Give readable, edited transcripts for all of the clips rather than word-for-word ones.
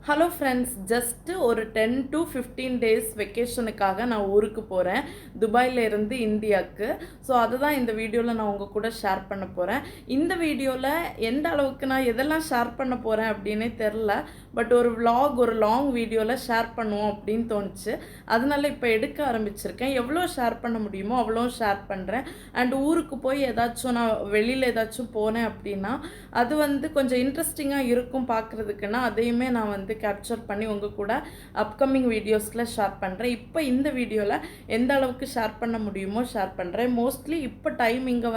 Hello friends, just ஒரு 10 to 15 days வெக்கேஷனுக்காக நான் ஊருக்கு போகிறேன், துபாயில் இருந்து இந்தியாவுக்கு. ஸோ அதுதான் இந்த வீடியோவில் நான் உங்கள் கூட ஷேர் பண்ண போகிறேன். இந்த வீடியோவில் எந்த அளவுக்கு நான் எதெல்லாம் ஷேர் பண்ண போகிறேன் அப்படின்னே தெரில. பட் ஒரு vlog, ஒரு லாங் வீடியோவில் ஷேர் பண்ணுவோம் அப்படின்னு தோணுச்சு. அதனால இப்போ எடுக்க ஆரம்பிச்சிருக்கேன். எவ்வளோ ஷேர் பண்ண முடியுமோ அவ்வளோ ஷேர் பண்ணுறேன். அண்ட் ஊருக்கு போய் ஏதாச்சும் நான் வெளியில் ஏதாச்சும் போனேன் அப்படின்னா அது கொஞ்சம் இன்ட்ரெஸ்டிங்காக இருக்கும் பார்க்குறதுக்குன்னா அதையுமே நான் கேப்சர் பண்ணி உங்கள் கூட அப்கமிங் வீடியோஸில் ஷேர் பண்ணுறேன். இப்போ இந்த வீடியோவில் எந்த அளவுக்கு ஷேர் பண்ண முடியுமோ ஷேர் பண்ணுறேன். மோஸ்ட்லி இப்போ டைம் இங்கே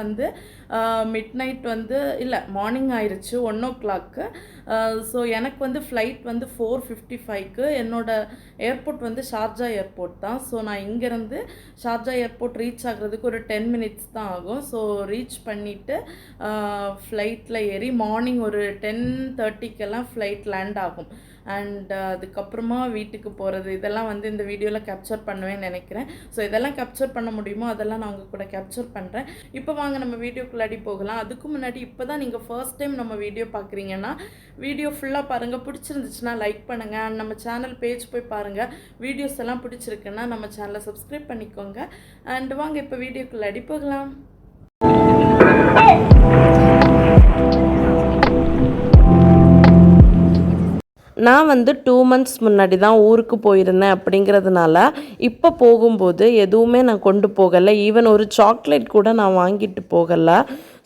மிட் நைட் இல்லை, மார்னிங் ஆயிடுச்சு 1 o'clock. ஸோ எனக்கு ஃப்ளைட் 4:55க்கு என்னோட ஏர்போர்ட் ஷார்ஜா ஏர்போர்ட் தான். ஸோ நான் இங்கேருந்து ஷார்ஜா ஏர்போர்ட் ரீச் ஆகுறதுக்கு ஒரு 10 minutes தான் ஆகும். ஸோ ரீச் பண்ணிவிட்டு ஃப்ளைட்டில் ஏறி மார்னிங் ஒரு 10:30க்கெல்லாம் ஃப்ளைட் லேண்ட் ஆகும். அண்ட் அதுக்கப்புறமா வீட்டுக்கு போகிறது இதெல்லாம் இந்த வீடியோவில் கேப்சர் பண்ணுவேன்னு நினைக்கிறேன். ஸோ இதெல்லாம் கேப்சர் பண்ண முடியுமோ அதெல்லாம் நான் உங்கள் கூட கேப்சர் பண்ணுறேன். இப்போ வாங்க நம்ம வீடியோக்குள்ளாடி போகலாம். அதுக்கு முன்னாடி இப்போ தான் நீங்கள் ஃபர்ஸ்ட் டைம் நம்ம வீடியோ பார்க்குறீங்கன்னா வீடியோ ஃபுல்லாக பாருங்கள். பிடிச்சிருந்துச்சுன்னா லைக் பண்ணுங்கள். அண்ட் நம்ம சேனல் பேஜ் போய் பாருங்கள். வீடியோஸ் எல்லாம் பிடிச்சிருக்குன்னா நம்ம சேனலை சப்ஸ்கிரைப் பண்ணிக்கோங்க. அண்ட் வாங்க இப்போ வீடியோக்குள்ளாடி போகலாம். நான் 2 months முன்னாடி தான் ஊருக்கு போயிருந்தேன். அப்படிங்கிறதுனால இப்போ போகும்போது எதுவுமே நான் கொண்டு போகலை. ஈவன் ஒரு சாக்லேட் கூட நான் வாங்கிட்டு போகலை.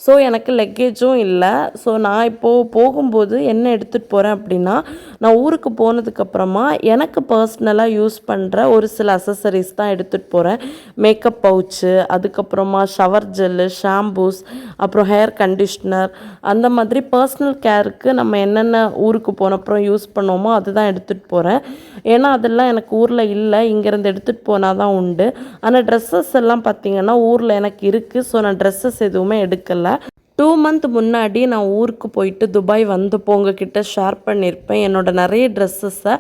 ஸோ எனக்கு லக்கேஜும் இல்லை. ஸோ நான் இப்போது போகும்போது என்ன எடுத்துகிட்டு போகிறேன் அப்படின்னா, நான் ஊருக்கு போனதுக்கப்புறமா எனக்கு பர்சனலாக யூஸ் பண்ணுற ஒரு சில அசசரிஸ் தான் எடுத்துகிட்டு போகிறேன். மேக்கப் பவுச்சு, அதுக்கப்புறமா ஷவர் ஜெல்லு, ஷாம்பூஸ், அப்புறம் ஹேர் கண்டிஷ்னர், அந்த மாதிரி பர்சனல் கேருக்கு நம்ம என்னென்ன ஊருக்கு போனப்புறம் யூஸ் பண்ணோமோ அதுதான் எடுத்துகிட்டு போகிறேன். ஏன்னா அதெல்லாம் எனக்கு ஊரில் இல்லை, இங்கேருந்து எடுத்துகிட்டு போனால் தான் உண்டு. ஆனால் ட்ரெஸ்ஸஸ் எல்லாம் பார்த்திங்கன்னா ஊரில் எனக்கு இருக்குது. ஸோ நான் ட்ரெஸ்ஸஸ் எதுவுமே எடுக்கலை. 2 month முன்னாடி நான் ஊருக்கு போயிட்டு துபாய் வந்தப்போ உங்ககிட்ட ஷேர் பண்ணியிருப்பேன். என்னோட நிறைய ட்ரெஸ்ஸஸை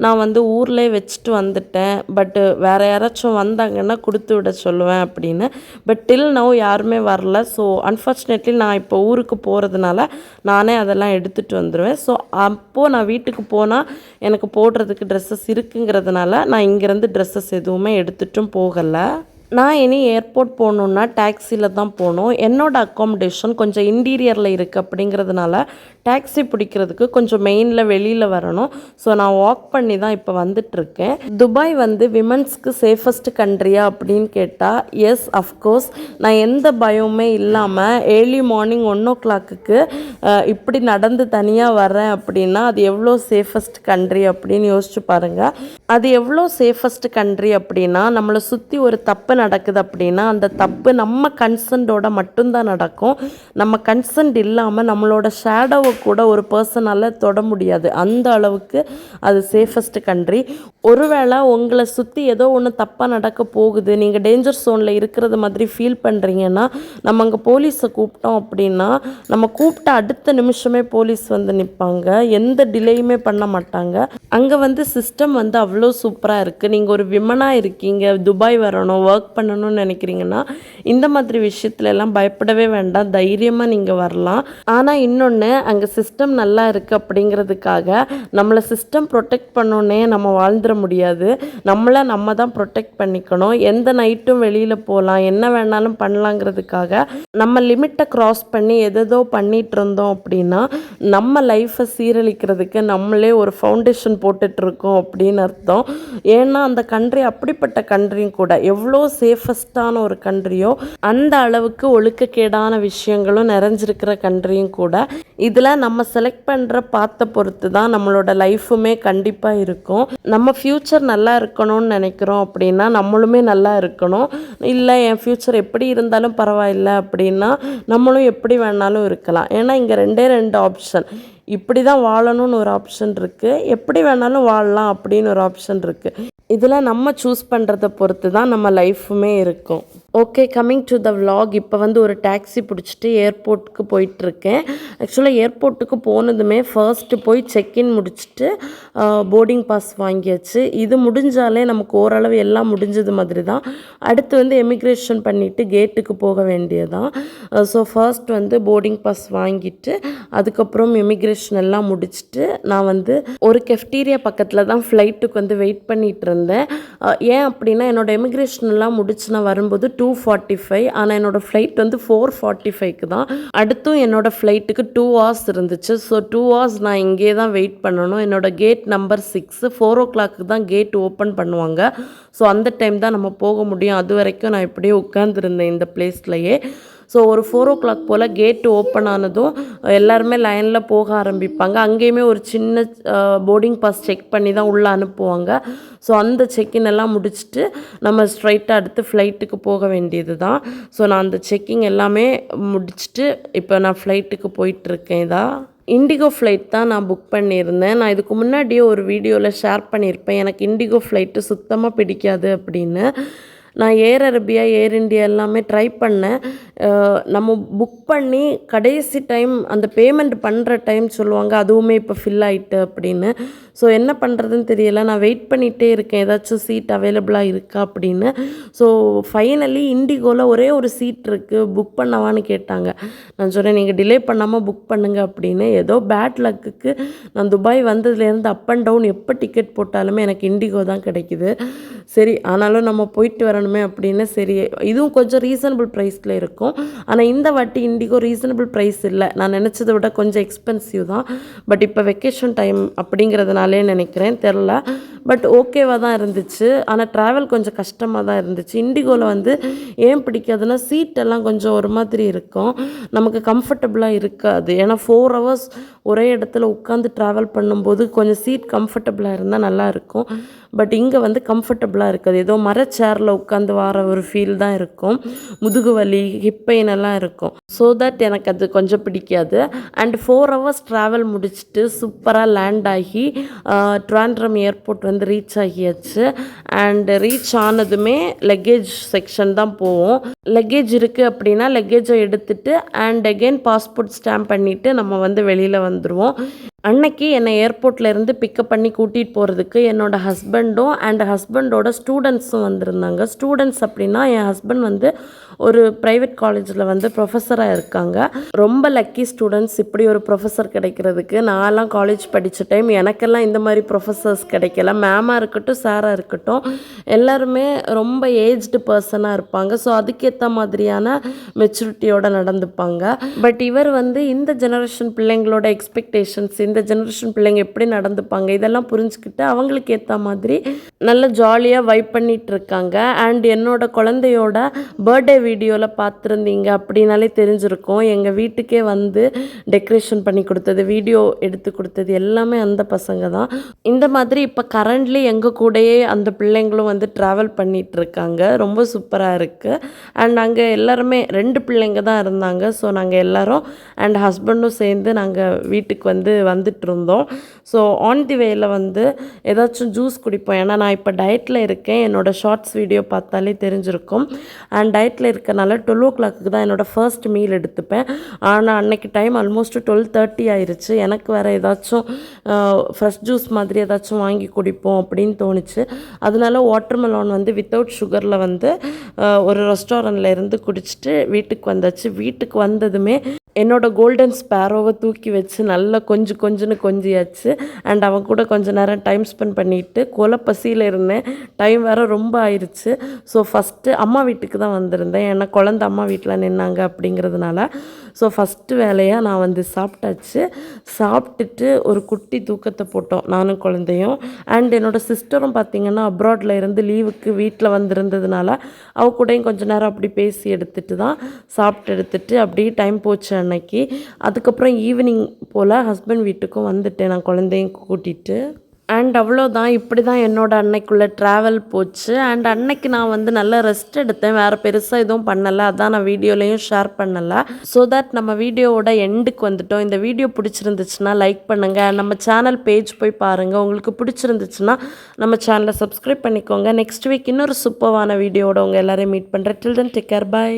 நான் ஊர்லேயே வச்சுட்டு வந்துட்டேன். பட்டு வேறு யாராச்சும் வந்தாங்கன்னா கொடுத்து விட சொல்லுவேன் அப்படின்னு. பட் டில் நவ் யாருமே வரல. ஸோ அன்ஃபார்ச்சுனேட்லி நான் இப்போ ஊருக்கு போகிறதுனால நானே அதெல்லாம் எடுத்துகிட்டு வந்துடுவேன். ஸோ அப்போது நான் வீட்டுக்கு போனால் எனக்கு போடுறதுக்கு ட்ரெஸ்ஸஸ் இருக்குங்கிறதுனால நான் இங்கேருந்து ட்ரெஸ்ஸஸ் எதுவுமே எடுத்துகிட்டும் போகலை. நான் இனி ஏர்போர்ட் போகணுன்னா டாக்ஸியில் தான் போகணும். என்னோடய அக்காமடேஷன் கொஞ்சம் இன்டீரியரில் இருக்குது. அப்படிங்கிறதுனால டாக்ஸி பிடிக்கிறதுக்கு கொஞ்சம் மெயினில் வெளியில் வரணும். ஸோ நான் வாக் பண்ணி தான் இப்போ வந்துட்டுருக்கேன். துபாய் விமன்ஸ்க்கு சேஃபஸ்ட் கண்ட்ரியா அப்படின்னு கேட்டால் எஸ், அஃப்கோர்ஸ். நான் எந்த பயமுமே இல்லாமல் ஏர்லி மார்னிங் 1 o'clockக்கு இப்படி நடந்து தனியாக வரேன் அப்படின்னா அது எவ்வளோ சேஃபஸ்ட் கண்ட்ரி அப்படின்னு யோசிச்சு பாருங்கள். அது எவ்வளோ சேஃபஸ்ட் கண்ட்ரி அப்படின்னா, நம்மளை சுற்றி ஒரு தப்பு நடக்குது அப்படின்னா அந்த தப்பு நம்ம கன்சென்ட்டோட மட்டும்தான் நடக்கும். நம்ம கன்சென்ட் இல்லாமல் நம்மளோட ஷேடோவை கூட ஒரு பர்சனால் தொட முடியாது. அந்த அளவுக்கு அது சேஃபஸ்ட் கண்ட்ரி. ஒருவேளை உங்களை சுற்றி ஏதோ ஒன்று தப்பாக நடக்க போகுது, நீங்கள் டேஞ்சர் ஜோனில் இருக்கிறது மாதிரி ஃபீல் பண்ணுறீங்கன்னா நம்ம அங்கே போலீஸை கூப்பிட்டோம் அப்படின்னா நம்ம கூப்பிட்ட அடுத்த நிமிஷமே போலீஸ் நிற்பாங்க. எந்த டிலேயுமே பண்ண மாட்டாங்க. அங்கே சிஸ்டம் அவ்வளோ சூப்பராக இருக்குது. நீங்கள் ஒரு விமனாக இருக்கீங்க, துபாய் வரணும், ஒர்க் பண்ணணும்னு நினைக்கிறீங்கன்னா இந்த மாதிரி விஷயத்துல எல்லாம் பயப்படவே வேண்டாம். தைரியமாக நீங்கள் வரலாம். ஆனால் இன்னொன்று, அங்கே சிஸ்டம் நல்லா இருக்குது அப்படிங்கிறதுக்காக நம்மளை சிஸ்டம் ப்ரொடெக்ட் பண்ணோன்னே நம்ம வாழ்ந்துட முடியாது. நம்ம தான் ப்ரொடெக்ட் பண்ணிக்கணும். எந்த நைட்டும் வெளியில் போகலாம், என்ன வேணாலும் பண்ணலாங்கிறதுக்காக நம்ம லிமிட்டை க்ராஸ் பண்ணி எதோ பண்ணிகிட்டு இருந்தோம் அப்படின்னா நம்ம லைஃப்பை சீரழிக்கிறதுக்கு நம்மளே ஒரு ஃபவுண்டேஷன் போட்டுட்ருக்கோம் அப்படின்னு அர்த்தம். ஏன்னா அந்த கண்ட்ரி அப்படிப்பட்ட கண்ட்ரியும் கூட. எவ்வளோ சேஃபஸ்டான ஒரு கண்ட்ரியோ அந்த அளவுக்கு ஒழுக்கக்கேடான விஷயங்களும் நிறைஞ்சிருக்கிற கண்ட்ரியும் கூட. இதில் நம்ம செலக்ட் பண்ணுற பார்த்த பொறுத்து தான் நம்மளோட லைஃபுமே கண்டிப்பாக இருக்கும். நம்ம ஃப்யூச்சர் நல்லா இருக்கணும்னு நினைக்கிறோம் அப்படின்னா நம்மளுமே நல்லா இருக்கணும். இல்லை என் ஃப்யூச்சர் எப்படி இருந்தாலும் பரவாயில்லை அப்படின்னா நம்மளும் எப்படி வேணாலும் இருக்கலாம். ஏன்னா இங்கே 2 ஆப்ஷன். இப்படி தான் வாழணும்னு ஒரு ஆப்ஷன் இருக்குது, எப்படி வேணாலும் வாழலாம் அப்படின்னு ஒரு ஆப்ஷன் இருக்குது. இதில் நம்ம சூஸ் பண்ணுறதை பொறுத்து தான் நம்ம லைஃபுமே இருக்கும். Okay, coming to the vlog. இப்போ ஒரு டாக்ஸி பிடிச்சிட்டு ஏர்போர்ட்டுக்கு போயிட்டுருக்கேன். ஆக்சுவலாக ஏர்போர்ட்டுக்கு போனதுமே ஃபர்ஸ்ட்டு போய் செக்இன் முடிச்சுட்டு போர்டிங் பாஸ் வாங்கியாச்சு. இது முடிஞ்சாலே நமக்கு ஓரளவு எல்லாம் முடிஞ்சது மாதிரி தான். அடுத்து எமிக்ரேஷன் பண்ணிவிட்டு கேட்டுக்கு போக வேண்டியதான். ஸோ ஃபர்ஸ்ட் போர்டிங் பாஸ் வாங்கிட்டு அதுக்கப்புறம் எமிக்ரேஷன் இமிக்ரேஷன் எல்லாம் முடிச்சுட்டு நான் வந்து ஒரு கெஃப்டீரியா பக்கத்தில் தான் ஃப்ளைட்டுக்கு வந்து வெயிட் பண்ணிகிட்டு இருந்தேன். ஏன் அப்படின்னா என்னோடய இமிக்ரேஷன் எல்லாம் முடிச்சு நான் வரும்போது 2:45, ஆனால் என்னோடய ஃப்ளைட் வந்து 4:45க்கு தான். அடுத்தும் என்னோடய ஃப்ளைட்டுக்கு 2 hours இருந்துச்சு. ஸோ 2 hours நான் இங்கே தான் வெயிட் பண்ணணும். என்னோடய கேட் நம்பர் 6, 4 o'clock தான் கேட் ஓப்பன் பண்ணுவாங்க. ஸோ அந்த டைம் தான் நம்ம போக முடியும். அது வரைக்கும் நான் இப்படியே உட்காந்துருந்தேன் இந்த பிளேஸ்லையே. ஸோ ஒரு 4 o'clock போல் கேட்டு ஓப்பன் ஆனதும் எல்லாருமே லைனில் போக ஆரம்பிப்பாங்க. அங்கேயுமே ஒரு சின்ன போர்டிங் பாஸ் செக் பண்ணி தான் உள்ளே அனுப்புவாங்க. ஸோ அந்த செக்கின் எல்லாம் முடிச்சுட்டு நம்ம ஸ்ட்ரைட்டாக அடுத்து ஃப்ளைட்டுக்கு போக வேண்டியது தான். ஸோ நான் அந்த செக்கிங் எல்லாமே முடிச்சுட்டு இப்போ நான் ஃப்ளைட்டுக்கு போயிட்டுருக்கேன். இண்டிகோ ஃப்ளைட் தான் நான் புக் பண்ணியிருந்தேன். நான் இதுக்கு முன்னாடியே ஒரு வீடியோவில் ஷேர் பண்ணியிருப்பேன் எனக்கு இண்டிகோ ஃப்ளைட்டு சுத்தமாக பிடிக்காது அப்படின்னு. நான் ஏர் அரேபியா, ஏர் இண்டியா எல்லாமே ட்ரை பண்ணேன். நம்ம புக் பண்ணி கடைசி டைம் அந்த பேமெண்ட் பண்ணுற டைம் சொல்லுவாங்க, அதுவுமே இப்போ ஃபில் ஆகிட்டு அப்படின்னு. ஸோ என்ன பண்ணுறதுன்னு தெரியலை. நான் வெயிட் பண்ணிகிட்டே இருக்கேன் ஏதாச்சும் சீட் அவைலபிளாக இருக்கா அப்படின்னு. ஸோ ஃபைனலி இண்டிகோவில் ஒரே ஒரு சீட் இருக்குது, புக் பண்ணவான்னு கேட்டாங்க. நான் சொன்னேன் நீங்கள் டிலே பண்ணாமல் புக் பண்ணுங்க அப்படின்னு. ஏதோ பேட் லக்குக்கு நான் துபாய் வந்ததுலேருந்து அப் அண்ட் டவுன் எப்போ டிக்கெட் போட்டாலுமே எனக்கு இண்டிகோ தான் கிடைக்குது. சரி ஆனாலும் நம்ம போயிட்டு வரணுமே அப்படின்னு, சரி இதுவும் கொஞ்சம் ரீசனபிள் ப்ரைஸில் இருக்கும். ஆனால் இந்த வாட்டி இண்டிகோ ரீசனபிள் ப்ரைஸ் இல்லை, நான் நினச்சதை விட கொஞ்சம் எக்ஸ்பென்சிவ் தான். பட் இப்போ வெக்கேஷன் டைம் அப்படிங்கிறதுனாலே நினைக்கிறேன், தெரில. பட் ஓகேவாக தான் இருந்துச்சு. ஆனால் ட்ராவல் கொஞ்சம் கஷ்டமாக தான் இருந்துச்சு. இண்டிகோவில் வந்து ஏன் பிடிக்காதுன்னா சீட்டெல்லாம் கொஞ்சம் ஒரு மாதிரி இருக்கும், நமக்கு கம்ஃபர்டபுளாக இருக்காது. ஏன்னா 4 hours ஒரே இடத்துல உட்காந்து ட்ராவல் பண்ணும்போது கொஞ்சம் சீட் கம்ஃபர்டபுளாக இருந்தால் நல்லாயிருக்கும். பட் இங்கே வந்து கம்ஃபர்டபுளாக இருக்காது. ஏதோ மர சேரில் உட்காந்து வர ஒரு ஃபீல் தான் இருக்கும். முதுகு வலி, ஹிப் பெயின் எல்லாம் இருக்கும். ஸோ தட் எனக்கு அது கொஞ்சம் பிடிக்காது. அண்ட் 4 hours ட்ராவல் முடிச்சுட்டு சூப்பராக லேண்ட் ஆகி ட்ராண்ட்ரம் ஏர்போர்ட் வந்து ரீச் ஆகியாச்சு. அண்ட் ரீச் ஆனதுமே லக்கேஜ் செக்ஷன் தான் போவோம். லக்கேஜ் இருக்குது அப்படின்னா லக்கேஜை எடுத்துகிட்டு அண்ட் அகெயின் பாஸ்போர்ட் ஸ்டாம்ப் பண்ணிவிட்டு நம்ம வந்து வெளியில் வந்துடுவோம். அன்னைக்கு என்னை ஏர்போர்ட்லேருந்து பிக்கப் பண்ணி கூட்டிகிட்டு போகிறதுக்கு என்னோடய ஹஸ்பண்டும் அண்ட் ஹஸ்பண்டோட ஸ்டூடெண்ட்ஸும் வந்திருந்தாங்க. ஸ்டூடெண்ட்ஸ் அப்படின்னா என் ஹஸ்பண்ட் வந்து ஒரு ப்ரைவேட் காலேஜில் வந்து ப்ரொஃபஸராக இருக்காங்க. ரொம்ப லக்கி ஸ்டூடெண்ட்ஸ் இப்படி ஒரு ப்ரொஃபஸர் கிடைக்கிறதுக்கு. நான்லாம் காலேஜ் படித்த டைம் எனக்கெல்லாம் இந்த மாதிரி ப்ரொஃபஸர்ஸ் கிடைக்கல. மேமாக இருக்கட்டும், சாராக இருக்கட்டும், எல்லாருமே ரொம்ப ஏஜ்டு பர்சனாக இருப்பாங்க. ஸோ அதுக்கேற்ற மாதிரியான மெச்சூரிட்டியோடு நடந்துப்பாங்க. பட் இவர் வந்து இந்த ஜெனரேஷன் பிள்ளைங்களோட எக்ஸ்பெக்டேஷன்ஸ், இந்த ஜெனரேஷன் பிள்ளைங்க எப்படி நடந்துப்பாங்க இதெல்லாம் புரிஞ்சுக்கிட்டு அவங்களுக்கு ஏற்ற மாதிரி நல்ல ஜாலியாக வைப் பண்ணிகிட்டு இருக்காங்க. அண்ட் என்னோட குழந்தையோட பர்த்டே வீடியோவில் பார்த்துருந்தீங்க அப்படின்னாலே தெரிஞ்சிருக்கும். எங்கள் வீட்டுக்கே வந்து டெக்கரேஷன் பண்ணி கொடுத்தது, வீடியோ எடுத்து கொடுத்தது எல்லாமே அந்த பசங்க தான். இந்த மாதிரி இப்போ கரண்ட்லி எங்கள் கூடயே அந்த பிள்ளைங்களும் வந்து ட்ராவல் பண்ணிகிட்டு இருக்காங்க. ரொம்ப சூப்பராக இருக்குது. அண்ட் அங்கே எல்லாருமே 2 பிள்ளைங்க தான் இருந்தாங்க. ஸோ நாங்கள் எல்லோரும் அண்ட் ஹஸ்பண்டும் சேர்ந்து நாங்கள் வீட்டுக்கு வந்துட்டு இருந்தோம். ஸோ ஆன் தி வேயில் வந்து ஏதாச்சும் ஜூஸ் குடிப்போம். ஏன்னா நான் இப்போ டயட்டில் இருக்கேன். என்னோடய ஷார்ட்ஸ் வீடியோ பார்த்தாலே தெரிஞ்சிருக்கும். அண்ட் டயட்டில் இருக்கனால 12 o'clock தான் என்னோடய ஃபர்ஸ்ட் மீல் எடுத்துப்பேன். ஆனால் அன்னைக்கு டைம் ஆல்மோஸ்ட் 12:30 ஆயிடுச்சு. எனக்கு வேறு ஏதாச்சும் ஃப்ரெஷ் ஜூஸ் மாதிரி ஏதாச்சும் வாங்கி குடிப்போம் அப்படின்னு தோணுச்சு. அதனால வாட்டர்மெலான் வந்து வித்தவுட் சுகரில் வந்து ஒரு ரெஸ்டாரண்ட்டில் இருந்து குடிச்சிட்டு வீட்டுக்கு வந்தாச்சு. வீட்டுக்கு வந்ததுமே என்னோடய கோல்டன் ஸ்பேரோவை தூக்கி வச்சு நல்லா கொஞ்சம் கொஞ்சியாச்சு. அண்ட் அவன் கூட கொஞ்சம் நேரம் டைம் ஸ்பெண்ட் பண்ணிவிட்டு கொலை பசியில் இருந்தேன். டைம் வேறு ரொம்ப ஆயிடுச்சு. ஸோ ஃபஸ்ட்டு அம்மா வீட்டுக்கு தான் வந்திருந்தேன். ஏன்னா குழந்த அம்மா வீட்டில் நின்னாங்க அப்படிங்கிறதுனால. ஸோ ஃபஸ்ட்டு வேலையாக நான் வந்து சாப்பிட்டாச்சு. சாப்பிட்டுட்டு ஒரு குட்டி தூக்கத்தை போட்டோம் நானும் குழந்தையும். அண்ட் என்னோடய சிஸ்டரும் பார்த்திங்கன்னா அப்ராடில் இருந்து லீவுக்கு வீட்டில் வந்திருந்ததுனால அவ கூடயும் கொஞ்சம் நேரம் அப்படி பேசி எடுத்துட்டு அப்படியே டைம் போச்சு அன்னைக்கு. அதுக்கப்புறம் ஈவினிங் போல் ஹஸ்பண்ட் வீட்டுக்கும் வந்துட்டேன் நான் குழந்தையும் கூட்டிகிட்டு. அண்ட் அவ்வளோதான், இப்படி தான் என்னோடய அன்னைக்குள்ளே ட்ராவல் போச்சு. அண்ட் அன்னைக்கு நான் வந்து நல்லா ரெஸ்ட் எடுத்தேன். வேறு பெருசாக எதுவும் பண்ணலை. அதான் நான் வீடியோலையும் ஷேர் பண்ணலை. ஸோ தட் நம்ம வீடியோவோட எண்டுக்கு வந்துட்டோம். இந்த வீடியோ பிடிச்சிருந்துச்சுன்னா லைக் பண்ணுங்கள். நம்ம சேனல் பேஜ் போய் பாருங்கள். உங்களுக்கு பிடிச்சிருந்துச்சுன்னா நம்ம சேனலை சப்ஸ்கிரைப் பண்ணிக்கோங்க. நெக்ஸ்ட் வீக் இன்னொரு சூப்பரான வீடியோவோட உங்கள் எல்லோரையும் மீட் பண்ணுறேன். டில் தென் டேக் கேர், பை.